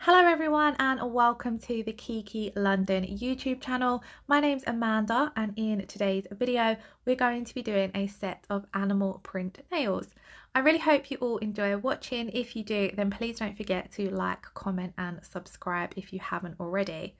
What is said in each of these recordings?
Hello everyone and welcome to the Kiki London YouTube channel. My name's Amanda and in today's video we're going to be doing a set of animal print nails. I really hope you all enjoy watching. If you do, then please don't forget to like, comment and subscribe if you haven't already.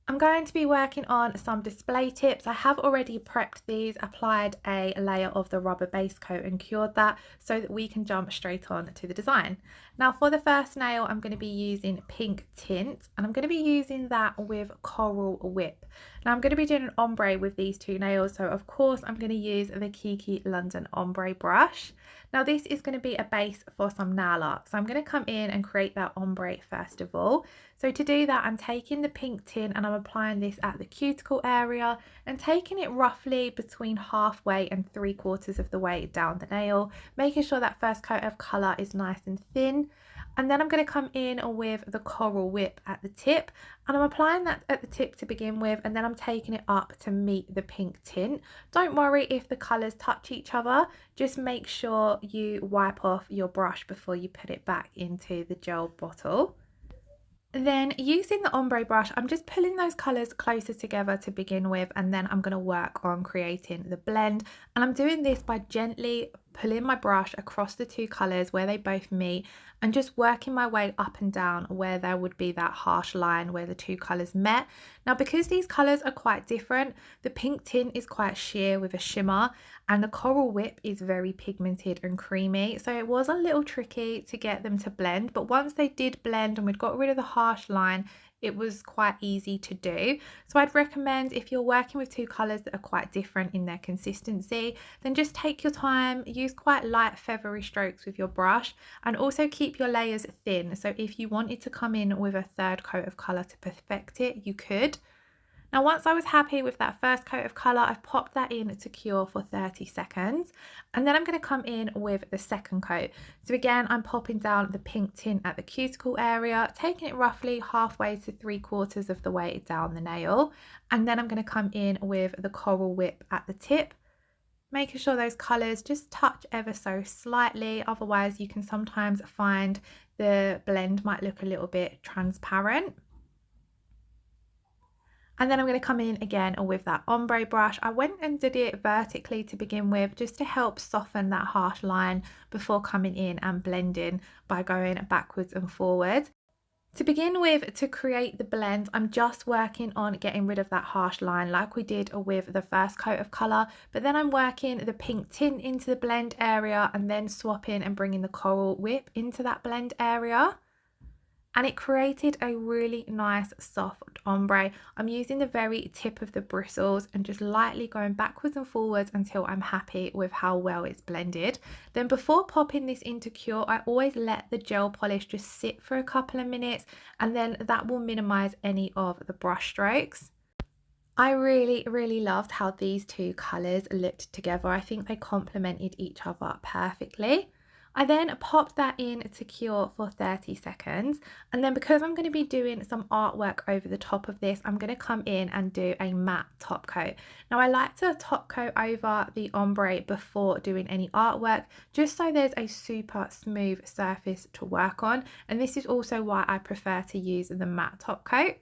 I'm going to be working on some display tips. I have already prepped these, applied a layer of the rubber base coat and cured that so that we can jump straight on to the design. Now for the first nail, I'm going to be using pink tint and I'm going to be using that with Coral Whip. Now I'm going to be doing an ombre with these two nails, so of course I'm going to use the Kiki London Ombre Brush. Now this is going to be a base for some nail art, so I'm going to come in and create that ombre first of all. So to do that, I'm taking the pink tint and I'm applying this at the cuticle area and taking it roughly between halfway and 3/4 of the way down the nail, making sure that first coat of colour is nice and thin. And then I'm going to come in with the Coral Whip at the tip and I'm applying that at the tip to begin with, and then I'm taking it up to meet the pink tint. Don't worry if the colours touch each other, just make sure you wipe off your brush before you put it back into the gel bottle. Then using the ombre brush, I'm just pulling those colours closer together to begin with, and then I'm going to work on creating the blend. And I'm doing this by gently pulling my brush across the two colours where they both meet and just working my way up and down where there would be that harsh line where the two colours met. Now because these colours are quite different, the pink tint is quite sheer with a shimmer and the Coral Whip is very pigmented and creamy, so it was a little tricky to get them to blend, but once they did blend and we'd got rid of the harsh line, it was quite easy to do. So I'd recommend, if you're working with two colours that are quite different in their consistency, then just take your time, use quite light feathery strokes with your brush, and also keep your layers thin. So if you wanted to come in with a third coat of colour to perfect it, you could. Now once I was happy with that first coat of colour, I've popped that in to cure for 30 seconds and then I'm going to come in with the second coat. So again, I'm popping down the pink tint at the cuticle area, taking it roughly halfway to 3/4 of the way down the nail, and then I'm going to come in with the Coral Whip at the tip, making sure those colours just touch ever so slightly, otherwise you can sometimes find the blend might look a little bit transparent. And then I'm going to come in again with that ombre brush. I went and did it vertically to begin with just to help soften that harsh line before coming in and blending by going backwards and forwards. To begin with, to create the blend, I'm just working on getting rid of that harsh line like we did with the first coat of colour, but then I'm working the pink tint into the blend area and then swapping and bringing the Coral Whip into that blend area. And it created a really nice soft ombre. I'm using the very tip of the bristles and just lightly going backwards and forwards until I'm happy with how well it's blended. Then before popping this into cure, I always let the gel polish just sit for a couple of minutes, and then that will minimize any of the brush strokes. I really loved how these two colors looked together. I think they complemented each other perfectly. I then popped that in to cure for 30 seconds, and then because I'm going to be doing some artwork over the top of this, I'm going to come in and do a matte top coat. Now I like to top coat over the ombre before doing any artwork, just so there's a super smooth surface to work on, and this is also why I prefer to use the matte top coat.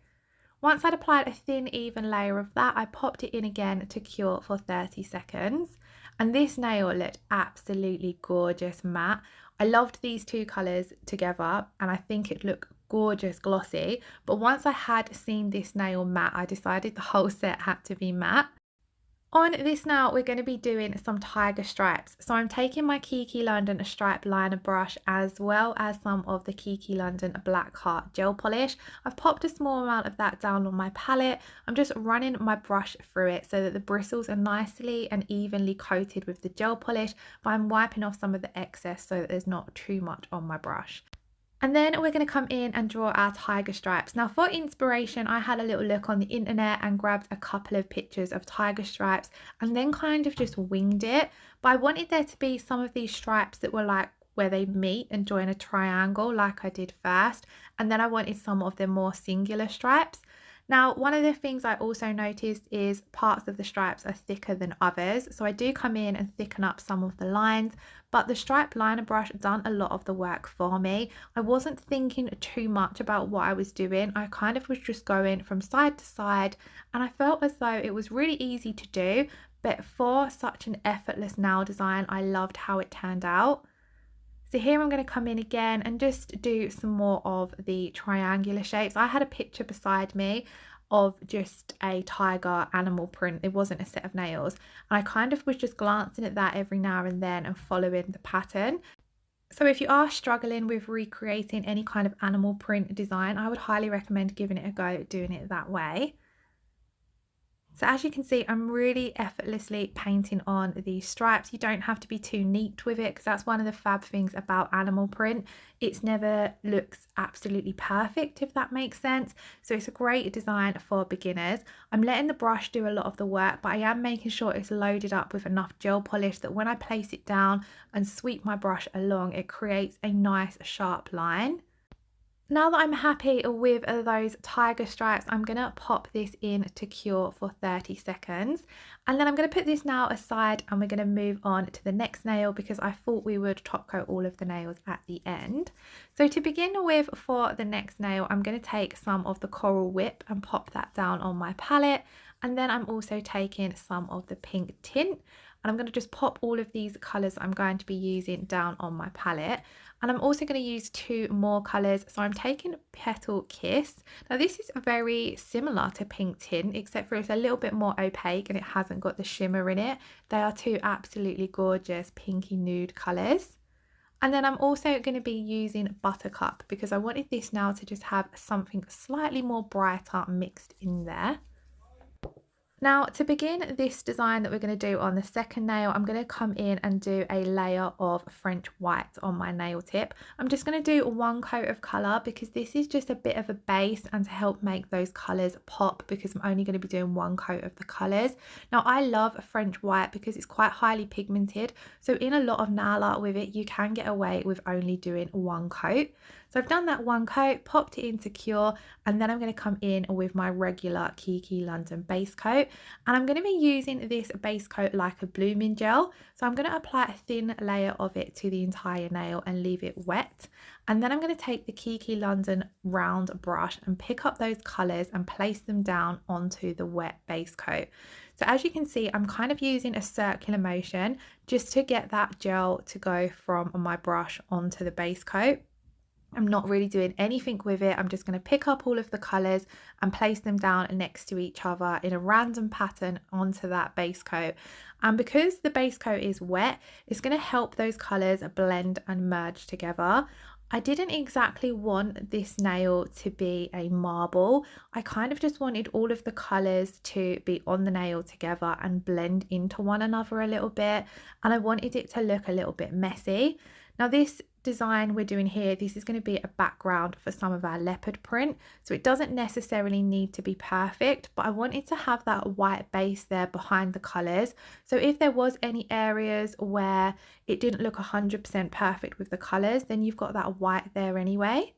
Once I'd applied a thin even layer of that, I popped it in again to cure for 30 seconds. And this nail looked absolutely gorgeous matte. I loved these two colours together and I think it looked gorgeous glossy. But once I had seen this nail matte, I decided the whole set had to be matte. On this nail, we're going to be doing some tiger stripes. So I'm taking my Kiki London stripe liner brush as well as some of the Kiki London Black Heart gel polish. I've popped a small amount of that down on my palette. I'm just running my brush through it so that the bristles are nicely and evenly coated with the gel polish, but I'm wiping off some of the excess so that there's not too much on my brush. And then we're going to come in and draw our tiger stripes. Now for inspiration, I had a little look on the internet and grabbed a couple of pictures of tiger stripes and then kind of just winged it. But I wanted there to be some of these stripes that were like where they meet and join a triangle like I did first. And then I wanted some of the more singular stripes. Now, one of the things I also noticed is parts of the stripes are thicker than others. So I do come in and thicken up some of the lines, but the stripe liner brush done a lot of the work for me. I wasn't thinking too much about what I was doing. I kind of was just going from side to side, and I felt as though it was really easy to do, but for such an effortless nail design, I loved how it turned out. So here I'm going to come in again and just do some more of the triangular shapes. I had a picture beside me of just a tiger animal print. It wasn't a set of nails. And I kind of was just glancing at that every now and then and following the pattern. So if you are struggling with recreating any kind of animal print design, I would highly recommend giving it a go, doing it that way. So as you can see, I'm really effortlessly painting on these stripes. You don't have to be too neat with it, because that's one of the fab things about animal print. It's never looks absolutely perfect, if that makes sense. So it's a great design for beginners. I'm letting the brush do a lot of the work, but I am making sure it's loaded up with enough gel polish that when I place it down and sweep my brush along, it creates a nice sharp line. Now that I'm happy with those tiger stripes, I'm going to pop this in to cure for 30 seconds. And then I'm going to put this now aside, and we're going to move on to the next nail, because I thought we would top coat all of the nails at the end. So to begin with, for the next nail, I'm going to take some of the Coral Whip and pop that down on my palette. And then I'm also taking some of the pink tint, and I'm going to just pop all of these colours I'm going to be using down on my palette. And I'm also going to use two more colours. So I'm taking Petal Kiss. Now this is very similar to pink tint, except for it's a little bit more opaque and it hasn't got the shimmer in it. They are two absolutely gorgeous pinky nude colours. And then I'm also going to be using Buttercup, because I wanted this now to just have something slightly more brighter mixed in there. Now to begin this design that we're going to do on the second nail, I'm going to come in and do a layer of French white on my nail tip. I'm just going to do one coat of colour, because this is just a bit of a base and to help make those colours pop, because I'm only going to be doing one coat of the colours. Now I love French white because it's quite highly pigmented, so in a lot of nail art with it you can get away with only doing one coat. So I've done that one coat, popped it into cure, and then I'm going to come in with my regular Kiki London base coat. And I'm going to be using this base coat like a blooming gel. So I'm going to apply a thin layer of it to the entire nail and leave it wet. And then I'm going to take the Kiki London round brush and pick up those colours and place them down onto the wet base coat. So as you can see, I'm kind of using a circular motion just to get that gel to go from my brush onto the base coat. I'm not really doing anything with it. I'm just going to pick up all of the colours and place them down next to each other in a random pattern onto that base coat. And because the base coat is wet, it's going to help those colours blend and merge together. I didn't exactly want this nail to be a marble. I kind of just wanted all of the colours to be on the nail together and blend into one another a little bit. And I wanted it to look a little bit messy. Now this design we're doing here, this is going to be a background for some of our leopard print, so it doesn't necessarily need to be perfect, but I wanted to have that white base there behind the colours. So if there was any areas where it didn't look 100% perfect with the colours, then you've got that white there anyway.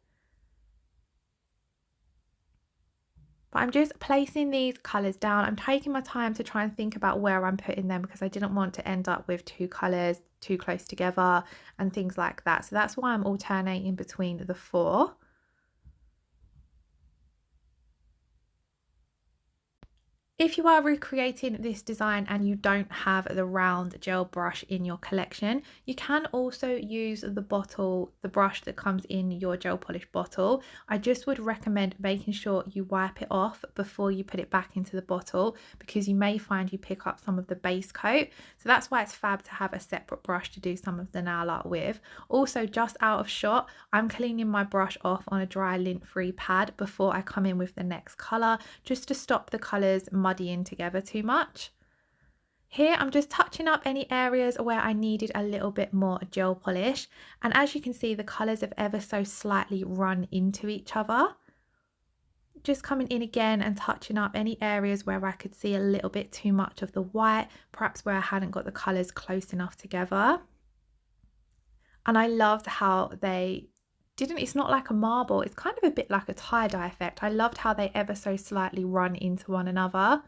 But I'm just placing these colours down. I'm taking my time to try and think about where I'm putting them, because I didn't want to end up with two colours too close together and things like that. So that's why I'm alternating between the four. If you are recreating this design and you don't have the round gel brush in your collection, you can also use the brush that comes in your gel polish bottle. I just would recommend making sure you wipe it off before you put it back into the bottle, because you may find you pick up some of the base coat. So that's why it's fab to have a separate brush to do some of the nail art with. Also, just out of shot, I'm cleaning my brush off on a dry lint-free pad before I come in with the next colour, just to stop the colours muddying together too much. Here I'm just touching up any areas where I needed a little bit more gel polish, and as you can see, the colours have ever so slightly run into each other. Just coming in again and touching up any areas where I could see a little bit too much of the white, perhaps where I hadn't got the colours close enough together. And I loved how they it's not like a marble, it's kind of a bit like a tie-dye effect. I loved how they ever so slightly run into one another.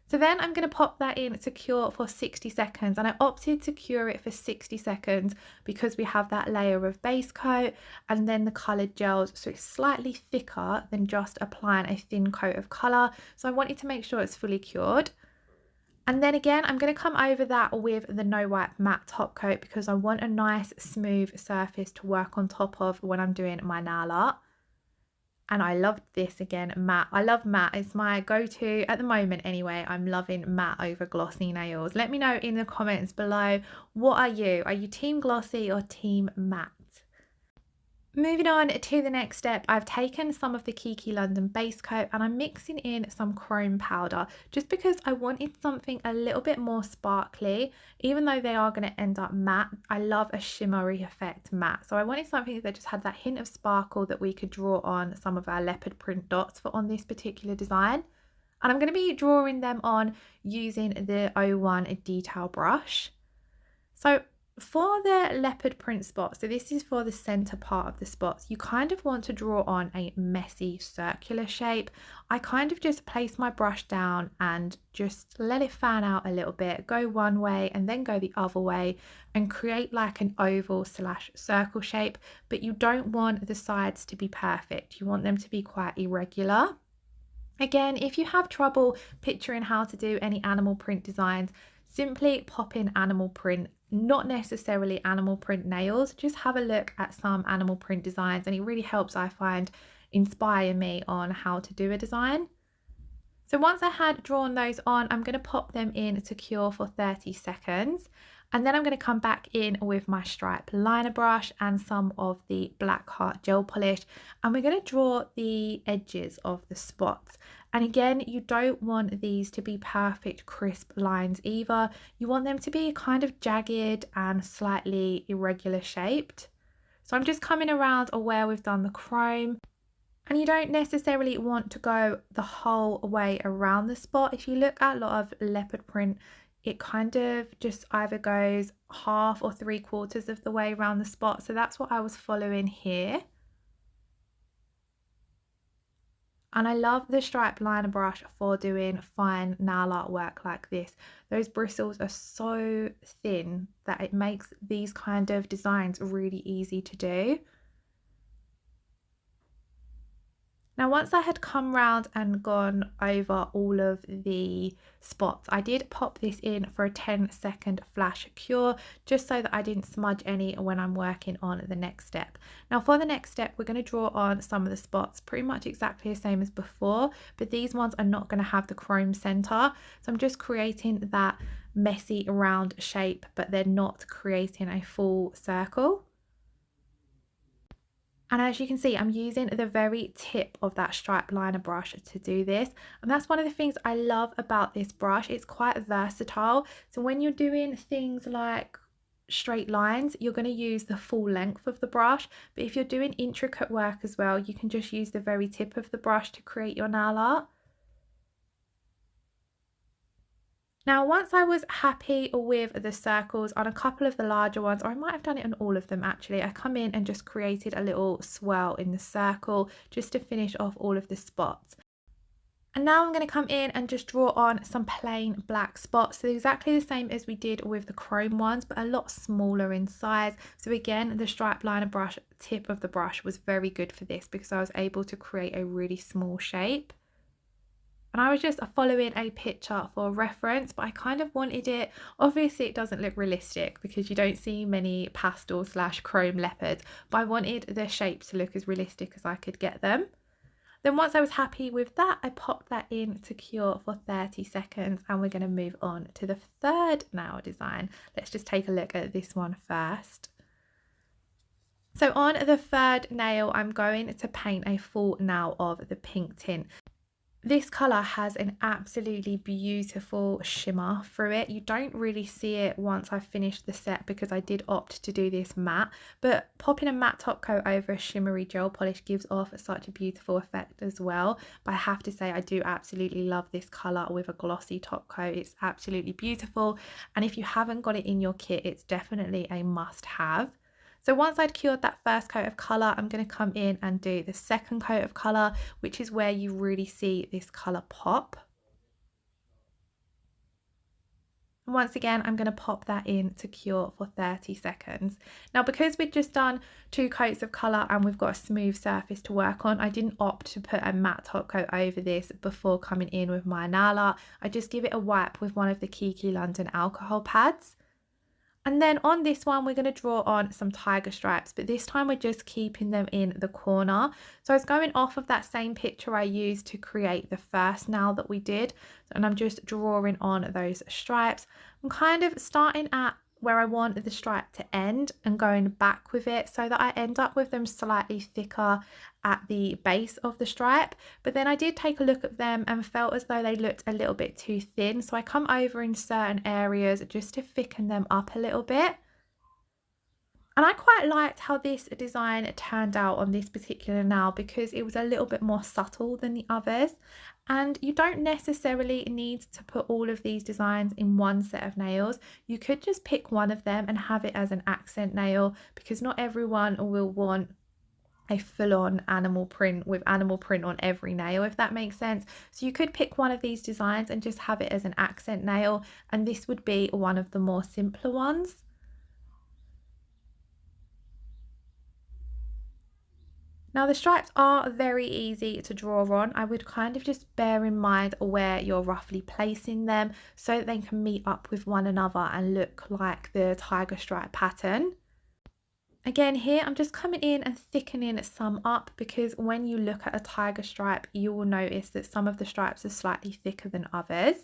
So then I'm going to pop that in to cure for 60 seconds, and I opted to cure it for 60 seconds because we have that layer of base coat and then the coloured gels, so it's slightly thicker than just applying a thin coat of colour. So I wanted to make sure it's fully cured. And then again, I'm going to come over that with the No Wipe matte top coat because I want a nice smooth surface to work on top of when I'm doing my nail art. And I loved this again, matte. I love matte. It's my go-to at the moment anyway. I'm loving matte over glossy nails. Let me know in the comments below, what are you? Are you team glossy or team matte? Moving on to the next step, I've taken some of the Kiki London base coat and I'm mixing in some chrome powder just because I wanted something a little bit more sparkly. Even though they are going to end up matte, I love a shimmery effect matte. So I wanted something that just had that hint of sparkle that we could draw on some of our leopard print dots for on this particular design. And I'm going to be drawing them on using the 01 detail brush. So for the leopard print spots, so this is for the center part of the spots, you kind of want to draw on a messy circular shape. I kind of just place my brush down and just let it fan out a little bit, go one way and then go the other way and create like an oval / circle shape, but you don't want the sides to be perfect. You want them to be quite irregular. Again, if you have trouble picturing how to do any animal print designs, simply pop in animal print, not necessarily animal print nails. Just have a look at some animal print designs and it really helps, I find, inspire me on how to do a design. So once I had drawn those on, I'm going to pop them in to cure for 30 seconds. And then I'm going to come back in with my stripe liner brush and some of the Black Heart gel polish. And we're going to draw the edges of the spots. And again, you don't want these to be perfect crisp lines either. You want them to be kind of jagged and slightly irregular shaped. So I'm just coming around where we've done the chrome. And you don't necessarily want to go the whole way around the spot. If you look at a lot of leopard print, it kind of just either goes half or 3/4 of the way around the spot. So that's what I was following here. And I love the striped liner brush for doing fine nail art work like this. Those bristles are so thin that it makes these kind of designs really easy to do. Now, once I had come round and gone over all of the spots, I did pop this in for a 10-second flash cure, just so that I didn't smudge any when I'm working on the next step. Now, for the next step, we're going to draw on some of the spots pretty much exactly the same as before, but these ones are not going to have the chrome center. So I'm just creating that messy round shape, but they're not creating a full circle. And as you can see, I'm using the very tip of that stripe liner brush to do this. And that's one of the things I love about this brush. It's quite versatile. So when you're doing things like straight lines, you're going to use the full length of the brush. But if you're doing intricate work as well, you can just use the very tip of the brush to create your nail art. Now, once I was happy with the circles on a couple of the larger ones, or I might have done it on all of them actually, I come in and just created a little swirl in the circle just to finish off all of the spots. And now I'm going to come in and just draw on some plain black spots. So exactly the same as we did with the chrome ones, but a lot smaller in size. So again, the stripe liner brush tip of the brush was very good for this because I was able to create a really small shape. And I was just following a picture for reference, but I kind of wanted it, obviously it doesn't look realistic because you don't see many pastel / chrome leopards, but I wanted the shape to look as realistic as I could get them. Then once I was happy with that, I popped that in to cure for 30 seconds and we're going to move on to the third nail design. Let's just take a look at this one first. So on the third nail, I'm going to paint a full nail of the pink tint. This colour has an absolutely beautiful shimmer through it. You don't really see it once I've finished the set because I did opt to do this matte, but popping a matte top coat over a shimmery gel polish gives off such a beautiful effect as well. But I have to say I do absolutely love this colour with a glossy top coat. It's absolutely beautiful, and if you haven't got it in your kit, it's definitely a must have. So once I'd cured that first coat of colour, I'm going to come in and do the second coat of colour, which is where you really see this colour pop. And once again, I'm going to pop that in to cure for 30 seconds. Now, because we've just done 2 coats of colour and we've got a smooth surface to work on, I didn't opt to put a matte top coat over this before coming in with my nail art. I just give it a wipe with one of the Kiki London alcohol pads. And then on this one, we're going to draw on some tiger stripes, but this time we're just keeping them in the corner. So I was going off of that same picture I used to create the first nail that we did, and I'm just drawing on those stripes. I'm kind of starting at where I want the stripe to end and going back with it so that I end up with them slightly thicker at the base of the stripe. But then I did take a look at them and felt as though they looked a little bit too thin, so I come over in certain areas just to thicken them up a little bit. And I quite liked how this design turned out on this particular nail because it was a little bit more subtle than the others. And you don't necessarily need to put all of these designs in one set of nails. You could just pick one of them and have it as an accent nail, because not everyone will want a full-on animal print with animal print on every nail, if that makes sense. So you could pick one of these designs and just have it as an accent nail, and this would be one of the more simpler ones. Now the stripes are very easy to draw on. I would kind of just bear in mind where you're roughly placing them so that they can meet up with one another and look like the tiger stripe pattern. Again, here I'm just coming in and thickening some up, because when you look at a tiger stripe, you will notice that some of the stripes are slightly thicker than others.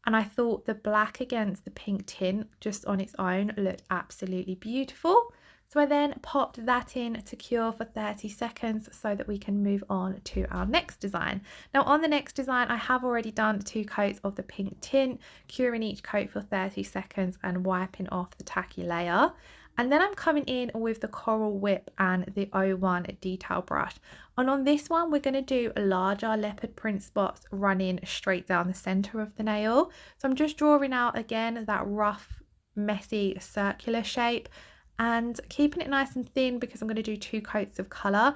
And I thought the black against the pink tint just on its own looked absolutely beautiful. So I then popped that in to cure for 30 seconds so that we can move on to our next design. Now on the next design, I have already done 2 coats of the pink tint, curing each coat for 30 seconds and wiping off the tacky layer. And then I'm coming in with the Coral Whip and the 01 detail brush. And on this one, we're going to do larger leopard print spots running straight down the center of the nail. So I'm just drawing out again that rough, messy, circular shape, and keeping it nice and thin because I'm going to do 2 coats of colour.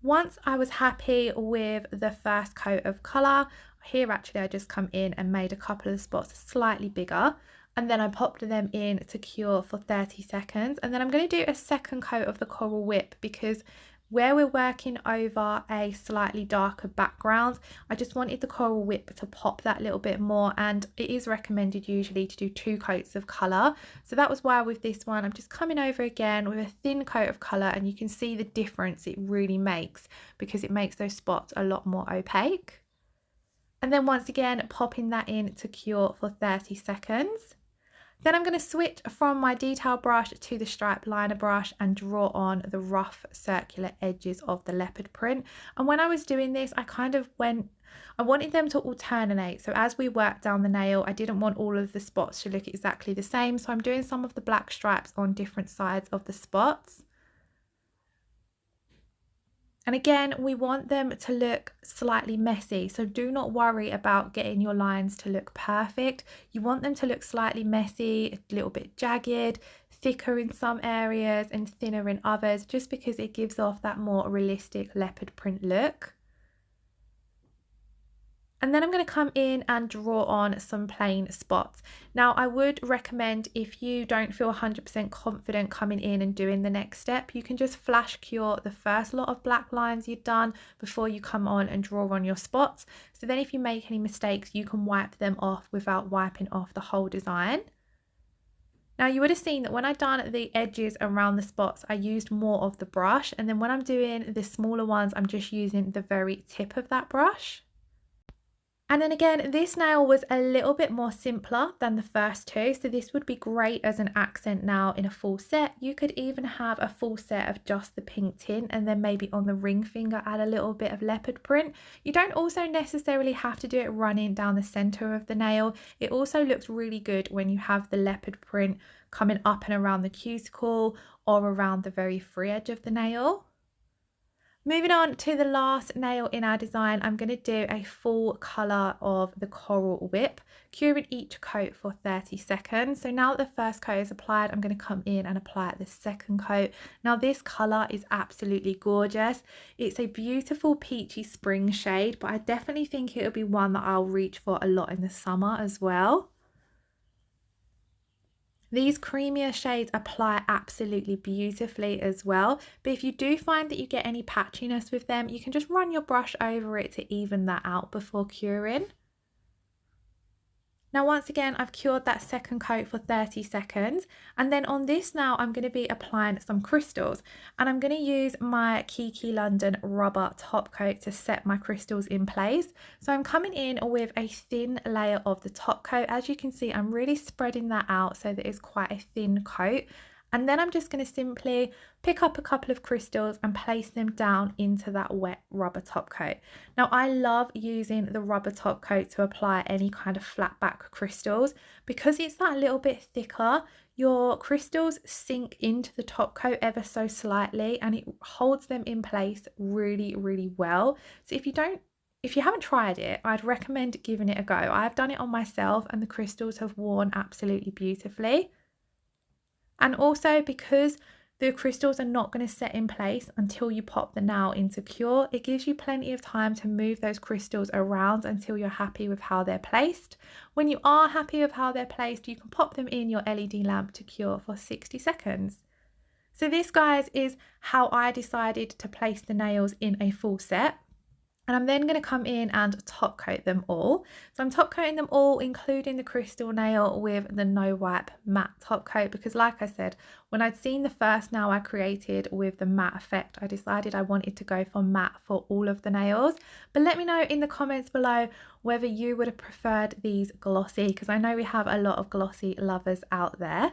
Once I was happy with the first coat of colour, here actually I just come in and made a couple of spots slightly bigger, and then I popped them in to cure for 30 seconds. And then I'm going to do a second coat of the Coral Whip, because where we're working over a slightly darker background, I just wanted the Coral Whip to pop that little bit more, and it is recommended usually to do 2 coats of colour. So that was why with this one I'm just coming over again with a thin coat of colour, and you can see the difference it really makes, because it makes those spots a lot more opaque. And then once again popping that in to cure for 30 seconds. Then I'm going to switch from my detail brush to the stripe liner brush and draw on the rough circular edges of the leopard print. And when I was doing this, I wanted them to alternate. So as we work down the nail, I didn't want all of the spots to look exactly the same. So I'm doing some of the black stripes on different sides of the spots. And again, we want them to look slightly messy, so do not worry about getting your lines to look perfect. You want them to look slightly messy, a little bit jagged, thicker in some areas and thinner in others, just because it gives off that more realistic leopard print look. And then I'm going to come in and draw on some plain spots. Now I would recommend, if you don't feel 100% confident coming in and doing the next step, you can just flash cure the first lot of black lines you've done before you come on and draw on your spots. So then if you make any mistakes, you can wipe them off without wiping off the whole design. Now you would have seen that when I've done the edges around the spots, I used more of the brush, and then when I'm doing the smaller ones, I'm just using the very tip of that brush. And then again, this nail was a little bit more simpler than the first 2, so this would be great as an accent nail in a full set. You could even have a full set of just the pink tint, and then maybe on the ring finger add a little bit of leopard print. You don't also necessarily have to do it running down the center of the nail. It also looks really good when you have the leopard print coming up and around the cuticle or around the very free edge of the nail. Moving on to the last nail in our design, I'm going to do a full colour of the Coral Whip, curing each coat for 30 seconds. So now that the first coat is applied, I'm going to come in and apply the second coat. Now this colour is absolutely gorgeous. It's a beautiful peachy spring shade, but I definitely think it'll be one that I'll reach for a lot in the summer as well. These creamier shades apply absolutely beautifully as well, but if you do find that you get any patchiness with them, you can just run your brush over it to even that out before curing. Now once again, I've cured that second coat for 30 seconds, and then on this now I'm going to be applying some crystals, and I'm going to use my Kiki London rubber top coat to set my crystals in place. So I'm coming in with a thin layer of the top coat. As you can see, I'm really spreading that out so that it's quite a thin coat. And then I'm just going to simply pick up a couple of crystals and place them down into that wet rubber top coat. Now I love using the rubber top coat to apply any kind of flat back crystals because it's that little bit thicker. Your crystals sink into the top coat ever so slightly and it holds them in place really, really well. So if you haven't tried it, I'd recommend giving it a go. I've done it on myself and the crystals have worn absolutely beautifully. And also because the crystals are not going to set in place until you pop the nail into cure, it gives you plenty of time to move those crystals around until you're happy with how they're placed. When you are happy with how they're placed, you can pop them in your LED lamp to cure for 60 seconds. So this, guys, is how I decided to place the nails in a full set. And I'm then going to come in and top coat them all. So I'm top coating them all, including the crystal nail, with the no wipe matte top coat, because like I said, when I'd seen the first nail I created with the matte effect, I decided I wanted to go for matte for all of the nails. But let me know in the comments below whether you would have preferred these glossy, because I know we have a lot of glossy lovers out there.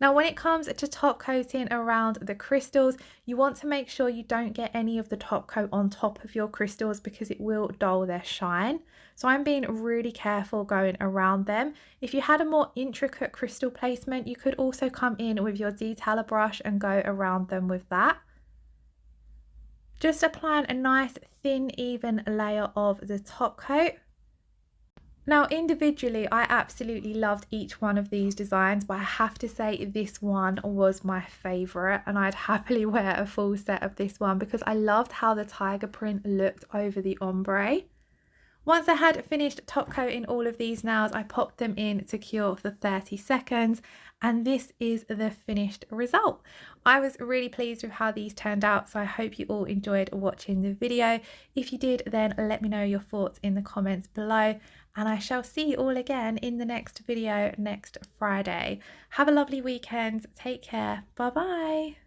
Now when it comes to top coating around the crystals, you want to make sure you don't get any of the top coat on top of your crystals because it will dull their shine. So I'm being really careful going around them. If you had a more intricate crystal placement, you could also come in with your detailer brush and go around them with that. Just applying a nice thin even layer of the top coat. Now individually I absolutely loved each one of these designs, but I have to say this one was my favourite and I'd happily wear a full set of this one because I loved how the tiger print looked over the ombre. Once I had finished top coating all of these nails, I popped them in to cure for 30 seconds and this is the finished result. I was really pleased with how these turned out, so I hope you all enjoyed watching the video. If you did, then let me know your thoughts in the comments below and I shall see you all again in the next video next Friday. Have a lovely weekend, take care, bye bye.